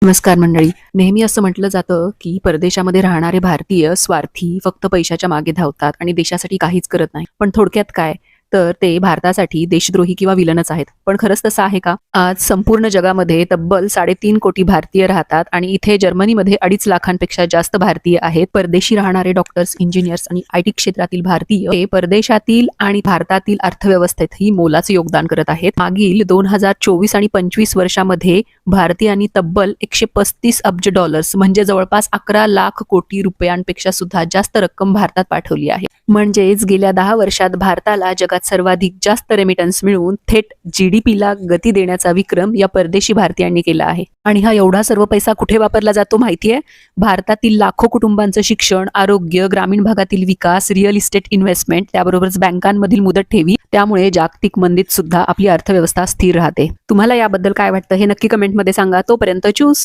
नमस्कार मंडळी. नेहमी असं म्हटलं जातं की परदेशामध्ये राहणारे भारतीय स्वार्थी, फक्त पैशाच्या मागे धावतात आणि देशासाठी काहीच करत नाही. पण थोडक्यात काय, तर ते भारतासाठी देशद्रोही किंवा विलनच आहेत. पण खरंच तसं आहे का? आज संपूर्ण जगामध्ये तब्बल 3.5 कोटी भारतीय राहतात आणि इथे जर्मनीमध्ये 2.5 लाखांपेक्षा जास्त भारतीय आहेत. परदेशी राहणारे डॉक्टर्स, इंजिनियर्स आणि आयटी क्षेत्रातील भारतीय हे परदेशातील आणि भारतातील अर्थव्यवस्थेतही मोलाचे योगदान करत आहेत. मागील 2024 आणि 25 वर्षामध्ये भारतीयांनी तब्बल 135 अब्ज डॉलर्स म्हणजे जवळपास 11 लाख कोटी रुपयांपेक्षा सुद्धा जास्त रक्कम भारतात पाठवली आहे. म्हणजेच गेल्या 10 वर्षात भारताला जगात सर्वाधिक जास्त रेमिटन्स मिळवून थेट जीडीपीला गती देण्याचा विक्रम या परदेशी भारतीयांनी केला आहे. आणि हा एवढा सर्व पैसा कुठे वापरला जातो माहितीये? भारतातील लाखो कुटुंबांचं शिक्षण, आरोग्य, ग्रामीण भागातील विकास, रिअल इस्टेट इन्व्हेस्टमेंट, त्याबरोबरच बँकांमधील मुदत ठेवी. त्यामुळे जागतिक मंदीत सुद्धा आपली अर्थव्यवस्था स्थिर राहते. तुम्हाला याबद्दल काय वाटतं हे नक्की कमेंटमध्ये सांगा. तोपर्यंत चूस.